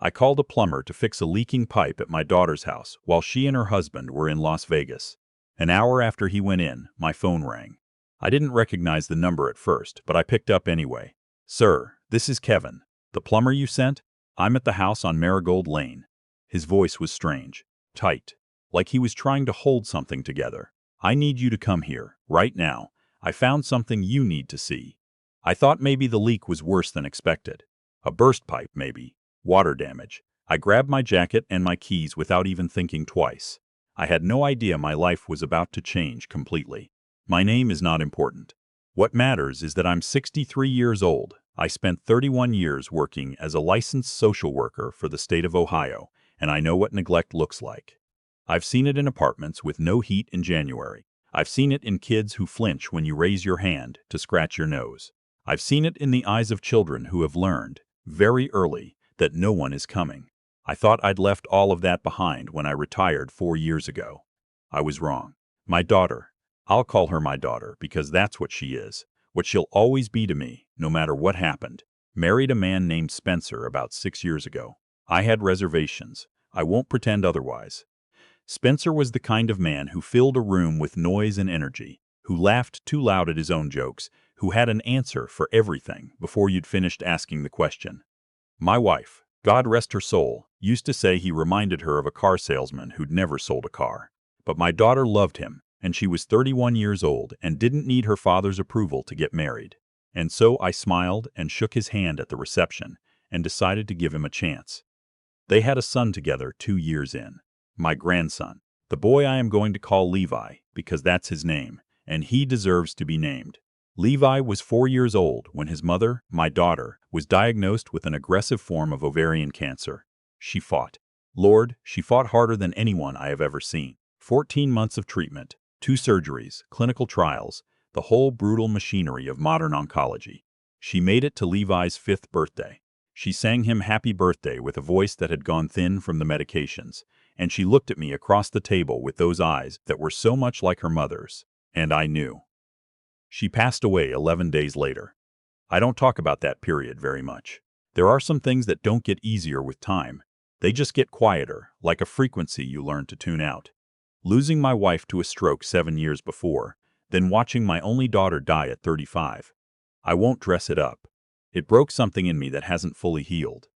I called a plumber to fix a leaking pipe at my daughter's house while she and her husband were in Las Vegas. An hour after he went in, my phone rang. I didn't recognize the number at first, but I picked up anyway. "Sir, this is Kevin. The plumber you sent? I'm at the house on Marigold Lane." His voice was strange, tight, like he was trying to hold something together. "I need you to come here, right now. I found something you need to see." I thought maybe the leak was worse than expected. A burst pipe, maybe. Water damage. I grabbed my jacket and my keys without even thinking twice. I had no idea my life was about to change completely. My name is not important. What matters is that I'm 63 years old. I spent 31 years working as a licensed social worker for the state of Ohio, and I know what neglect looks like. I've seen it in apartments with no heat in January. I've seen it in kids who flinch when you raise your hand to scratch your nose. I've seen it in the eyes of children who have learned, very early, that no one is coming. I thought I'd left all of that behind when I retired 4 years ago. I was wrong. My daughter, I'll call her my daughter because that's what she is, what she'll always be to me, no matter what happened, married a man named Spencer about 6 years ago. I had reservations. I won't pretend otherwise. Spencer was the kind of man who filled a room with noise and energy, who laughed too loud at his own jokes, who had an answer for everything before you'd finished asking the question. My wife, God rest her soul, used to say he reminded her of a car salesman who'd never sold a car. But my daughter loved him, and she was 31 years old and didn't need her father's approval to get married. And so I smiled and shook his hand at the reception and decided to give him a chance. They had a son together 2 years in. My grandson, the boy I am going to call Levi because that's his name, and he deserves to be named. Levi was 4 years old when his mother, my daughter, was diagnosed with an aggressive form of ovarian cancer. She fought. Lord, she fought harder than anyone I have ever seen. 14 months of treatment, 2 surgeries, clinical trials, the whole brutal machinery of modern oncology. She made it to Levi's 5th birthday. She sang him happy birthday with a voice that had gone thin from the medications, and she looked at me across the table with those eyes that were so much like her mother's, and I knew. She passed away 11 days later. I don't talk about that period very much. There are some things that don't get easier with time. They just get quieter, like a frequency you learn to tune out. Losing my wife to a stroke 7 years before, then watching my only daughter die at 35. I won't dress it up. It broke something in me that hasn't fully healed.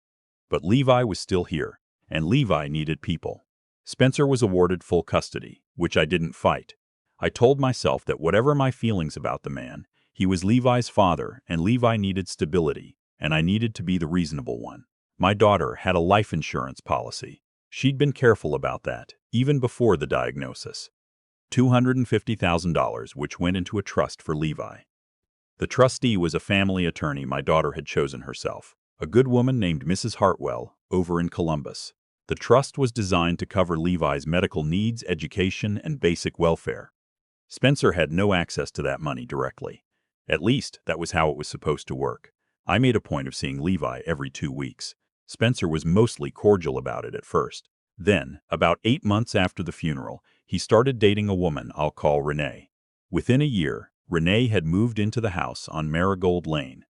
But Levi was still here, and Levi needed people. Spencer was awarded full custody, which I didn't fight. I told myself that whatever my feelings about the man, he was Levi's father, and Levi needed stability, and I needed to be the reasonable one. My daughter had a life insurance policy. She'd been careful about that, even before the diagnosis. $250,000, which went into a trust for Levi. The trustee was a family attorney my daughter had chosen herself, a good woman named Mrs. Hartwell, over in Columbus. The trust was designed to cover Levi's medical needs, education, and basic welfare. Spencer had no access to that money directly. At least, that was how it was supposed to work. I made a point of seeing Levi every 2 weeks. Spencer was mostly cordial about it at first. Then, about 8 months after the funeral, he started dating a woman I'll call Renee. Within a year, Renee had moved into the house on Marigold Lane.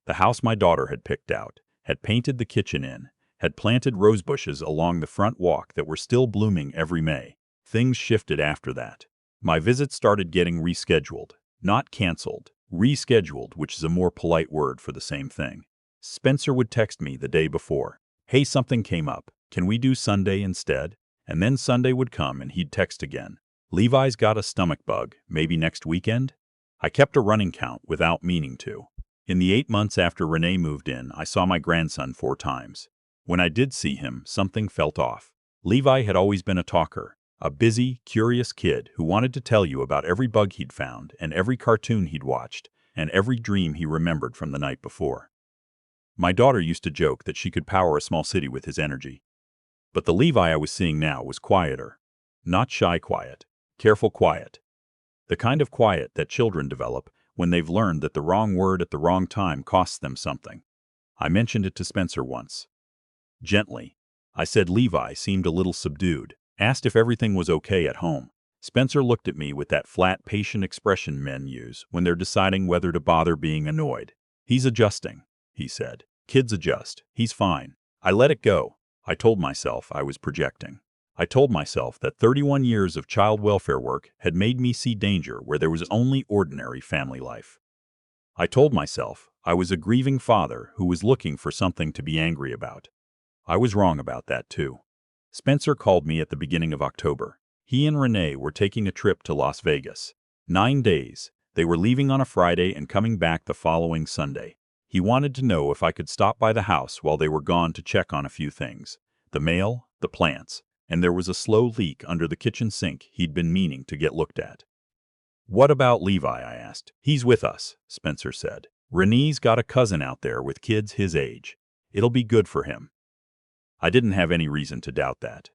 The house my daughter had picked out, had painted the kitchen in, had planted rose bushes along the front walk that were still blooming every May. Things shifted after that. My visits started getting rescheduled, not canceled, rescheduled, which is a more polite word for the same thing. Spencer would text me the day before. "Hey, something came up. Can we do Sunday instead?" And then Sunday would come and he'd text again. "Levi's got a stomach bug, maybe next weekend?" I kept a running count without meaning to. In the 8 months after Renee moved in, I saw my grandson 4 times. When I did see him, something felt off. Levi had always been a talker, a busy, curious kid who wanted to tell you about every bug he'd found and every cartoon he'd watched and every dream he remembered from the night before. My daughter used to joke that she could power a small city with his energy. But the Levi I was seeing now was quieter. Not shy quiet, careful quiet. The kind of quiet that children develop when they've learned that the wrong word at the wrong time costs them something. I mentioned it to Spencer once. Gently. I said Levi seemed a little subdued, asked if everything was okay at home. Spencer looked at me with that flat, patient expression men use when they're deciding whether to bother being annoyed. "He's adjusting," he said. "Kids adjust. He's fine." I let it go. I told myself I was projecting. I told myself that 31 years of child welfare work had made me see danger where there was only ordinary family life. I told myself I was a grieving father who was looking for something to be angry about. I was wrong about that too. Spencer called me at the beginning of October. He and Renee were taking a trip to Las Vegas. 9 days. They were leaving on a Friday and coming back the following Sunday. He wanted to know if I could stop by the house while they were gone to check on a few things. The mail, the plants, and there was a slow leak under the kitchen sink he'd been meaning to get looked at. "What about Levi?" I asked. "He's with us," Spencer said. "Renee's got a cousin out there with kids his age. It'll be good for him." I didn't have any reason to doubt that.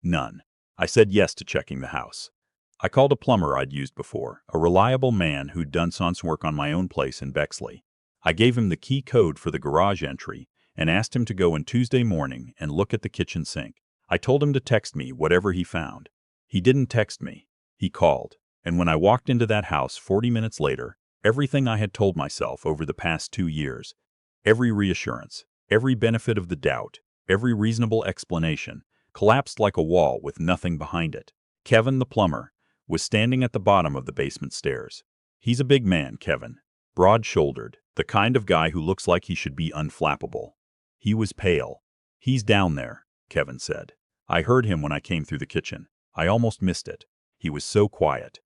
None. I said yes to checking the house. I called a plumber I'd used before, a reliable man who'd done some work on my own place in Bexley. I gave him the key code for the garage entry and asked him to go in Tuesday morning and look at the kitchen sink. I told him to text me whatever he found. He didn't text me. He called. And when I walked into that house 40 minutes later, everything I had told myself over the past 2 years, every reassurance, every benefit of the doubt, every reasonable explanation, collapsed like a wall with nothing behind it. Kevin, the plumber, was standing at the bottom of the basement stairs. He's a big man, Kevin, broad-shouldered, the kind of guy who looks like he should be unflappable. He was pale. "He's down there," Kevin said. I heard him when I came through the kitchen. I almost missed it. He was so quiet.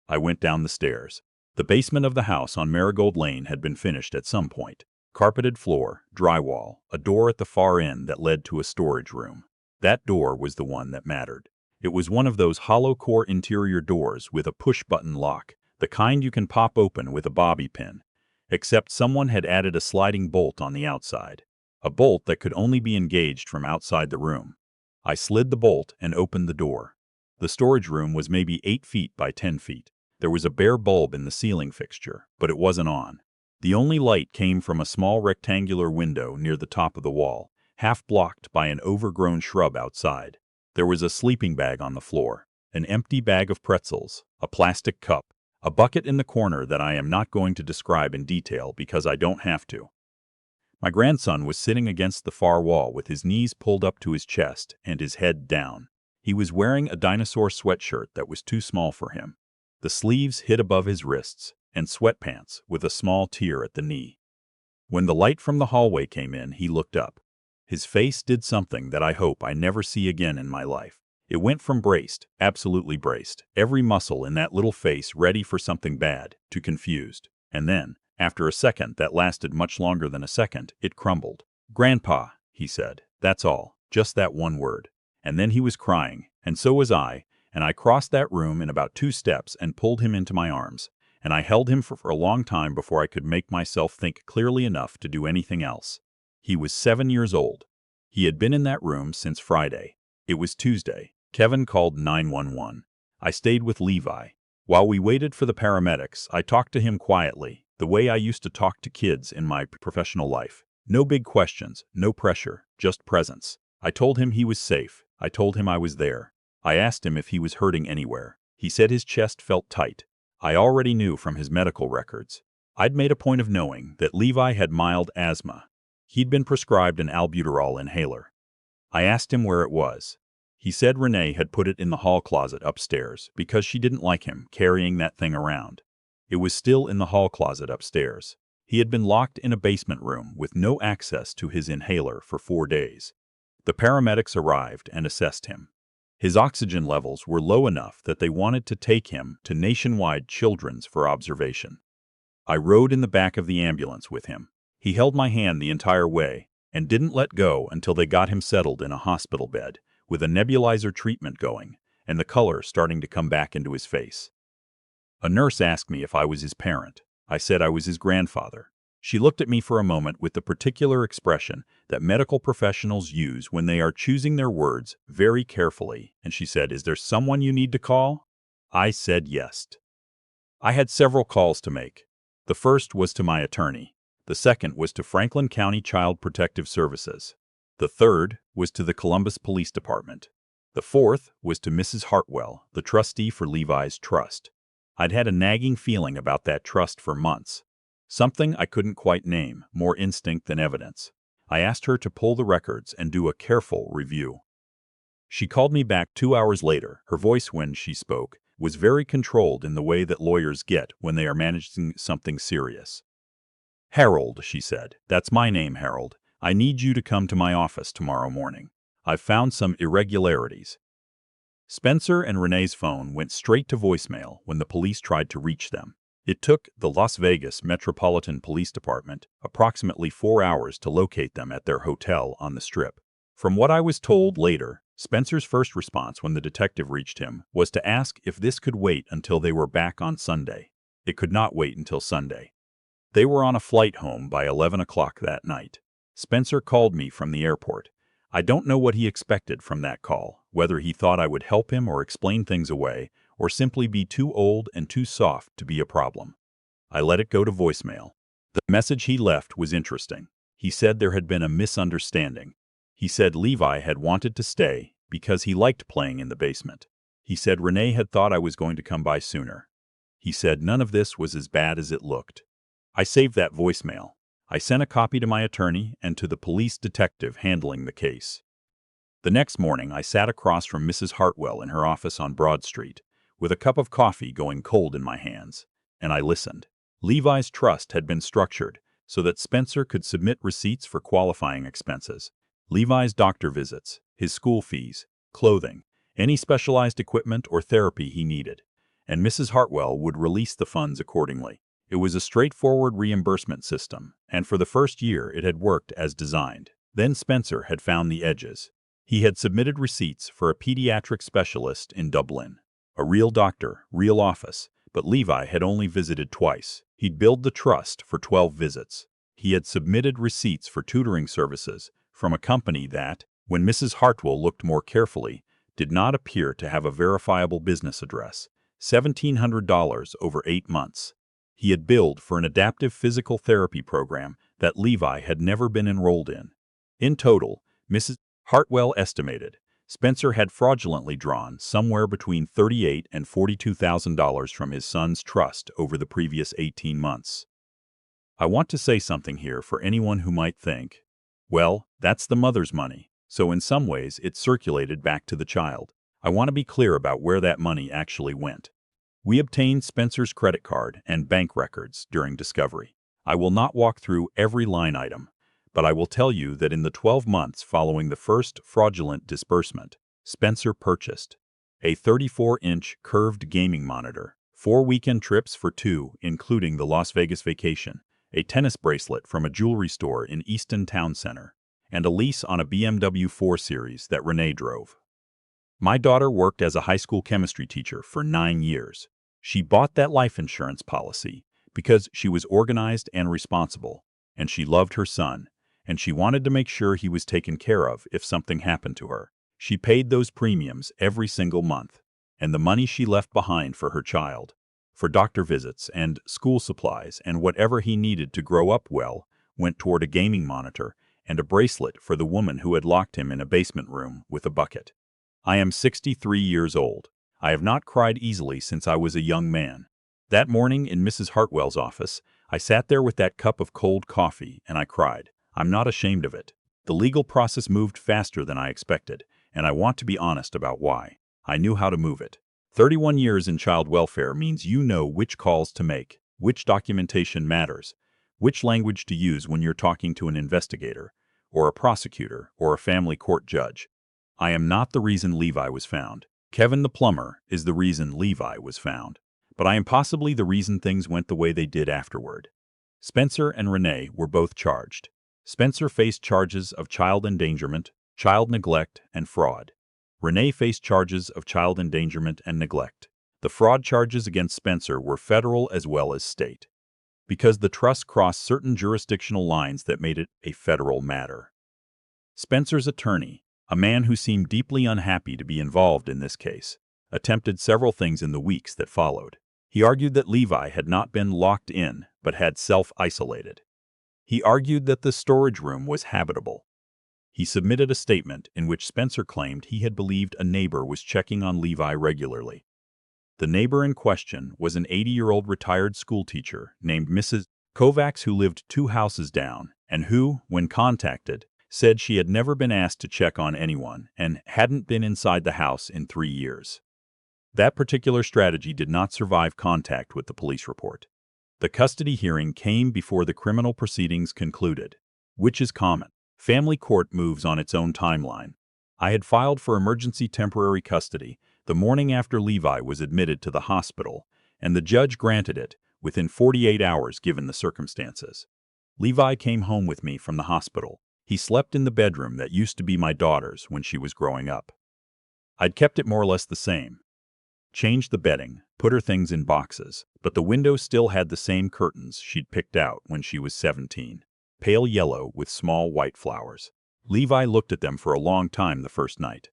I went down the stairs. The basement of the house on Marigold Lane had been finished at some point. Carpeted floor, drywall, a door at the far end that led to a storage room. That door was the one that mattered. It was one of those hollow-core interior doors with a push-button lock, the kind you can pop open with a bobby pin, except someone had added a sliding bolt on the outside, a bolt that could only be engaged from outside the room. I slid the bolt and opened the door. The storage room was maybe 8 feet by 10 feet. There was a bare bulb in the ceiling fixture, but it wasn't on. The only light came from a small rectangular window near the top of the wall, half blocked by an overgrown shrub outside. There was a sleeping bag on the floor, an empty bag of pretzels, a plastic cup, a bucket in the corner that I am not going to describe in detail because I don't have to. My grandson was sitting against the far wall with his knees pulled up to his chest and his head down. He was wearing a dinosaur sweatshirt that was too small for him. The sleeves hid above his wrists, and sweatpants with a small tear at the knee. When the light from the hallway came in, he looked up. His face did something that I hope I never see again in my life. It went from braced, absolutely braced, every muscle in that little face ready for something bad, to confused. And then, after a second that lasted much longer than a second, it crumbled. "Grandpa," he said. "That's all. Just that one word." And then he was crying, and so was I, and I crossed that room in about 2 steps and pulled him into my arms, and I held him for a long time before I could make myself think clearly enough to do anything else. He was 7 years old. He had been in that room since Friday. It was Tuesday. Kevin called 911. I stayed with Levi. While we waited for the paramedics, I talked to him quietly, the way I used to talk to kids in my professional life. No big questions, no pressure, just presence. I told him he was safe. I told him I was there. I asked him if he was hurting anywhere. He said his chest felt tight. I already knew from his medical records. I'd made a point of knowing that Levi had mild asthma. He'd been prescribed an albuterol inhaler. I asked him where it was. He said Renee had put it in the hall closet upstairs because she didn't like him carrying that thing around. It was still in the hall closet upstairs. He had been locked in a basement room with no access to his inhaler for 4 days. The paramedics arrived and assessed him. His oxygen levels were low enough that they wanted to take him to Nationwide Children's for observation. I rode in the back of the ambulance with him. He held my hand the entire way and didn't let go until they got him settled in a hospital bed with a nebulizer treatment going and the color starting to come back into his face. A nurse asked me if I was his parent. I said I was his grandfather. She looked at me for a moment with the particular expression that medical professionals use when they are choosing their words very carefully, and she said, "Is there someone you need to call?" I said yes. I had several calls to make. The first was to my attorney. The second was to Franklin County Child Protective Services. The third was to the Columbus Police Department. The fourth was to Mrs. Hartwell, the trustee for Levi's trust. I'd had a nagging feeling about that trust for months. Something I couldn't quite name, more instinct than evidence. I asked her to pull the records and do a careful review. She called me back 2 hours later. Her voice when she spoke was very controlled in the way that lawyers get when they are managing something serious. "Harold," she said, "that's my name, Harold. I need you to come to my office tomorrow morning. I've found some irregularities." Spencer and Renee's phone went straight to voicemail when the police tried to reach them. It took the Las Vegas Metropolitan Police Department approximately 4 hours to locate them at their hotel on the Strip. From what I was told later, Spencer's first response when the detective reached him was to ask if this could wait until they were back on Sunday. It could not wait until Sunday. They were on a flight home by 11 o'clock that night. Spencer called me from the airport. I don't know what he expected from that call, whether he thought I would help him or explain things away, or simply be too old and too soft to be a problem. I let it go to voicemail. The message he left was interesting. He said there had been a misunderstanding. He said Levi had wanted to stay because he liked playing in the basement. He said Renee had thought I was going to come by sooner. He said none of this was as bad as it looked. I saved that voicemail. I sent a copy to my attorney and to the police detective handling the case. The next morning, I sat across from Mrs. Hartwell in her office on Broad Street, with a cup of coffee going cold in my hands, and I listened. Levi's trust had been structured so that Spencer could submit receipts for qualifying expenses, Levi's doctor visits, his school fees, clothing, any specialized equipment or therapy he needed, and Mrs. Hartwell would release the funds accordingly. It was a straightforward reimbursement system, and for the first year it had worked as designed. Then Spencer had found the edges. He had submitted receipts for a pediatric specialist in Dublin. A real doctor, real office, but Levi had only visited twice. He'd billed the trust for 12 visits. He had submitted receipts for tutoring services from a company that, when Mrs. Hartwell looked more carefully, did not appear to have a verifiable business address. $1,700 over 8 months. He had billed for an adaptive physical therapy program that Levi had never been enrolled in. In total, Mrs. Hartwell estimated, Spencer had fraudulently drawn somewhere between $38,000 and $42,000 from his son's trust over the previous 18 months. I want to say something here for anyone who might think, well, that's the mother's money, so in some ways it circulated back to the child. I want to be clear about where that money actually went. We obtained Spencer's credit card and bank records during discovery. I will not walk through every line item, but I will tell you that in the 12 months following the first fraudulent disbursement, Spencer purchased a 34-inch curved gaming monitor, 4 weekend trips for 2, including the Las Vegas vacation, a tennis bracelet from a jewelry store in Easton Town Center, and a lease on a BMW 4 Series that Renee drove. My daughter worked as a high school chemistry teacher for 9 years. She bought that life insurance policy because she was organized and responsible, and she loved her son, and she wanted to make sure he was taken care of if something happened to her. She paid those premiums every single month, and the money she left behind for her child, for doctor visits and school supplies and whatever he needed to grow up well, went toward a gaming monitor and a bracelet for the woman who had locked him in a basement room with a bucket. I am 63 years old. I have not cried easily since I was a young man. That morning in Mrs. Hartwell's office, I sat there with that cup of cold coffee and I cried. I'm not ashamed of it. The legal process moved faster than I expected, and I want to be honest about why. I knew how to move it. 31 years in child welfare means you know which calls to make, which documentation matters, which language to use when you're talking to an investigator, or a prosecutor, or a family court judge. I am not the reason Levi was found. Kevin the plumber is the reason Levi was found. But I am possibly the reason things went the way they did afterward. Spencer and Renee were both charged. Spencer faced charges of child endangerment, child neglect, and fraud. Renee faced charges of child endangerment and neglect. The fraud charges against Spencer were federal as well as state, because the trust crossed certain jurisdictional lines that made it a federal matter. Spencer's attorney, a man who seemed deeply unhappy to be involved in this case, attempted several things in the weeks that followed. He argued that Levi had not been locked in, but had self-isolated. He argued that the storage room was habitable. He submitted a statement in which Spencer claimed he had believed a neighbor was checking on Levi regularly. The neighbor in question was an 80-year-old retired schoolteacher named Mrs. Kovacs who lived 2 houses down and who, when contacted, said she had never been asked to check on anyone and hadn't been inside the house in 3 years. That particular strategy did not survive contact with the police report. The custody hearing came before the criminal proceedings concluded, which is common. Family court moves on its own timeline. I had filed for emergency temporary custody the morning after Levi was admitted to the hospital, and the judge granted it within 48 hours given the circumstances. Levi came home with me from the hospital. He slept in the bedroom that used to be my daughter's when she was growing up. I'd kept it more or less the same. Changed the bedding, put her things in boxes, but the window still had the same curtains she'd picked out when she was 17, pale yellow with small white flowers. Levi looked at them for a long time the first night.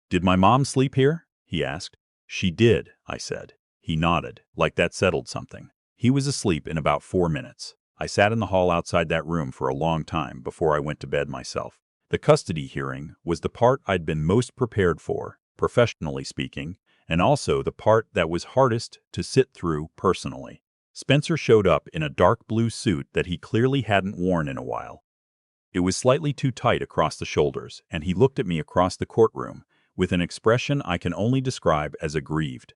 "Did my mom sleep here?" he asked. "She did," I said. He nodded, like that settled something. He was asleep in about 4 minutes. I sat in the hall outside that room for a long time before I went to bed myself. The custody hearing was the part I'd been most prepared for, professionally speaking, and also the part that was hardest to sit through personally. Spencer showed up in a dark blue suit that he clearly hadn't worn in a while. It was slightly too tight across the shoulders, and he looked at me across the courtroom with an expression I can only describe as aggrieved.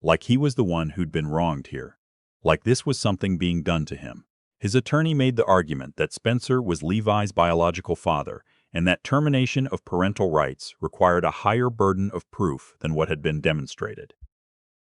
Like he was the one who'd been wronged here. Like this was something being done to him. His attorney made the argument that Spencer was Levi's biological father and that termination of parental rights required a higher burden of proof than what had been demonstrated.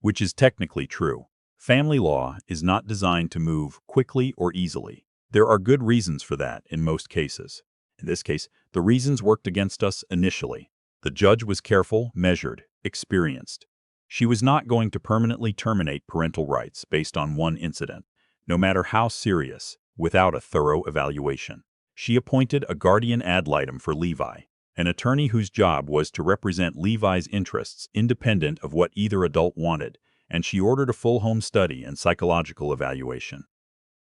Which is technically true. Family law is not designed to move quickly or easily. There are good reasons for that in most cases. In this case, the reasons worked against us initially. The judge was careful, measured, experienced. She was not going to permanently terminate parental rights based on one incident, no matter how serious, without a thorough evaluation. She appointed a guardian ad litem for Levi, an attorney whose job was to represent Levi's interests independent of what either adult wanted, and she ordered a full home study and psychological evaluation.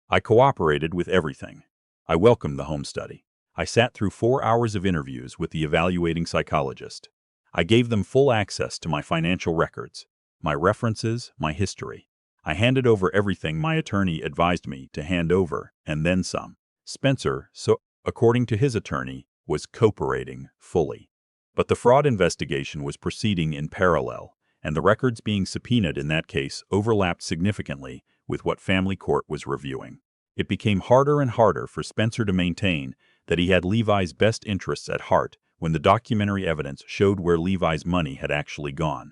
I cooperated with everything. I welcomed the home study. I sat through 4 hours of interviews with the evaluating psychologist. I gave them full access to my financial records, my references, my history. I handed over everything my attorney advised me to hand over, and then some. Spencer, so according to his attorney, was cooperating fully. But the fraud investigation was proceeding in parallel, and the records being subpoenaed in that case overlapped significantly with what family court was reviewing. It became harder and harder for Spencer to maintain that he had Levi's best interests at heart when the documentary evidence showed where Levi's money had actually gone.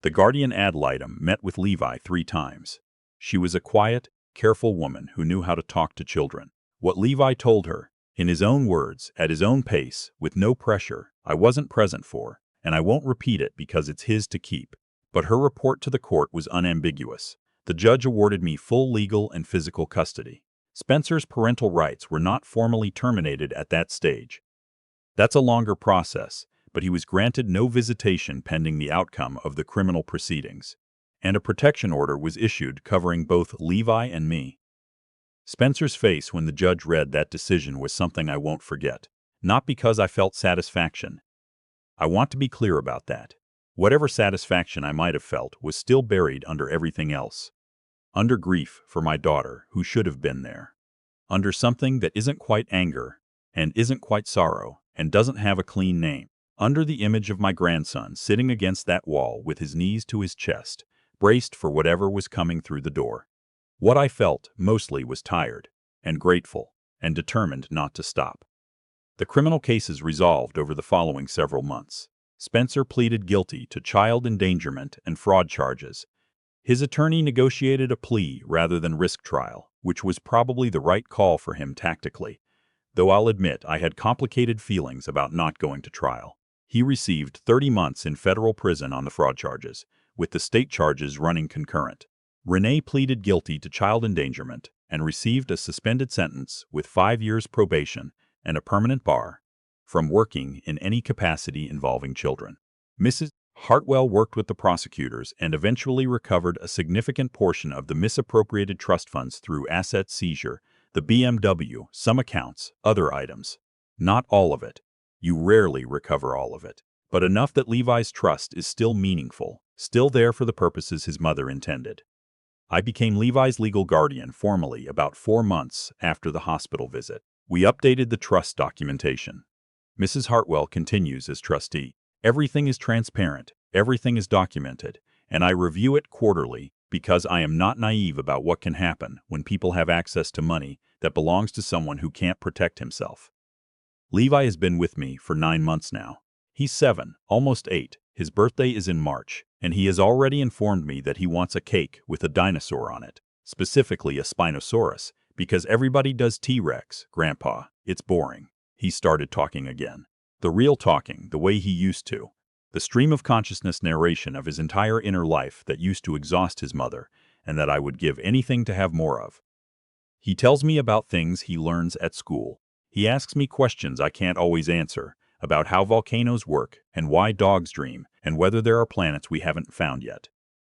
The guardian ad litem met with Levi 3 times. She was a quiet, careful woman who knew how to talk to children. What Levi told her, in his own words, at his own pace, with no pressure, I wasn't present for, and I won't repeat it because it's his to keep. But her report to the court was unambiguous. The judge awarded me full legal and physical custody. Spencer's parental rights were not formally terminated at that stage. That's a longer process, but he was granted no visitation pending the outcome of the criminal proceedings, and a protection order was issued covering both Levi and me. Spencer's face when the judge read that decision was something I won't forget, not because I felt satisfaction. I want to be clear about that. Whatever satisfaction I might have felt was still buried under everything else. Under grief for my daughter, who should have been there. Under something that isn't quite anger, and isn't quite sorrow, and doesn't have a clean name. Under the image of my grandson sitting against that wall with his knees to his chest, braced for whatever was coming through the door. What I felt, mostly, was tired, and grateful, and determined not to stop. The criminal cases resolved over the following several months. Spencer pleaded guilty to child endangerment and fraud charges. His attorney negotiated a plea rather than risk trial, which was probably the right call for him tactically, though I'll admit I had complicated feelings about not going to trial. He received 30 months in federal prison on the fraud charges, with the state charges running concurrent. Renee pleaded guilty to child endangerment and received a suspended sentence with 5 years probation and a permanent bar from working in any capacity involving children. Mrs. Hartwell worked with the prosecutors and eventually recovered a significant portion of the misappropriated trust funds through asset seizure, the BMW, some accounts, other items. Not all of it. You rarely recover all of it, but enough that Levi's trust is still meaningful, still there for the purposes his mother intended. I became Levi's legal guardian formally about 4 months after the hospital visit. We updated the trust documentation. Mrs. Hartwell continues as trustee. Everything is transparent, everything is documented, and I review it quarterly because I am not naive about what can happen when people have access to money that belongs to someone who can't protect himself. Levi has been with me for 9 months now. He's 7, almost 8. His birthday is in March, and he has already informed me that he wants a cake with a dinosaur on it, specifically a Spinosaurus, because everybody does T-Rex, Grandpa. It's boring. He started talking again. The real talking, the way he used to. The stream of consciousness narration of his entire inner life that used to exhaust his mother, and that I would give anything to have more of. He tells me about things he learns at school. He asks me questions I can't always answer, about how volcanoes work, and why dogs dream, and whether there are planets we haven't found yet.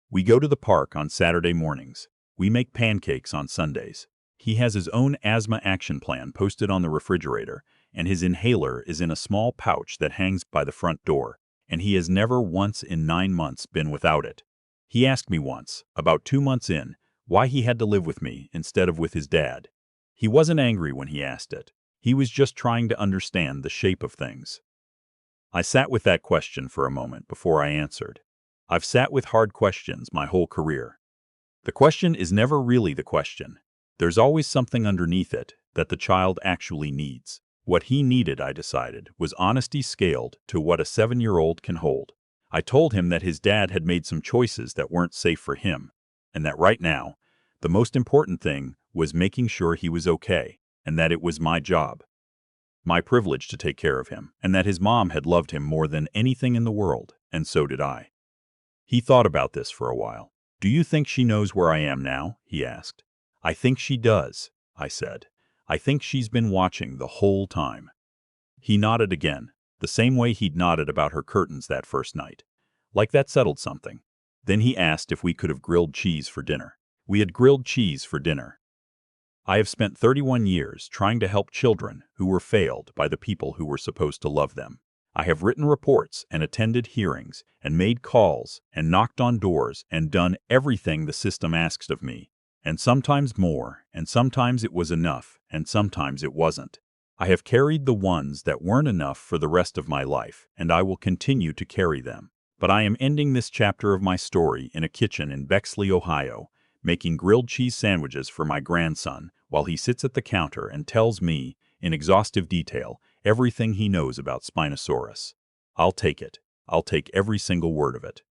We go to the park on Saturday mornings. We make pancakes on Sundays. He has his own asthma action plan posted on the refrigerator, and his inhaler is in a small pouch that hangs by the front door, and he has never once in 9 months been without it. He asked me once, about 2 months in, why he had to live with me instead of with his dad. He wasn't angry when he asked it. He was just trying to understand the shape of things. I sat with that question for a moment before I answered. I've sat with hard questions my whole career. The question is never really the question. There's always something underneath it that the child actually needs. What he needed, I decided, was honesty scaled to what a 7-year-old can hold. I told him that his dad had made some choices that weren't safe for him, and that right now, the most important thing was making sure he was okay, and that it was my job, my privilege to take care of him, and that his mom had loved him more than anything in the world, and so did I. He thought about this for a while. "Do you think she knows where I am now?" he asked. "I think she does," I said. "I think she's been watching the whole time." He nodded again, the same way he'd nodded about her curtains that first night. Like that settled something. Then he asked if we could have grilled cheese for dinner. We had grilled cheese for dinner. I have spent 31 years trying to help children who were failed by the people who were supposed to love them. I have written reports and attended hearings and made calls and knocked on doors and done everything the system asks of me. And sometimes more, and sometimes it was enough, and sometimes it wasn't. I have carried the ones that weren't enough for the rest of my life, and I will continue to carry them. But I am ending this chapter of my story in a kitchen in Bexley, Ohio, making grilled cheese sandwiches for my grandson while he sits at the counter and tells me, in exhaustive detail, everything he knows about Spinosaurus. I'll take it. I'll take every single word of it.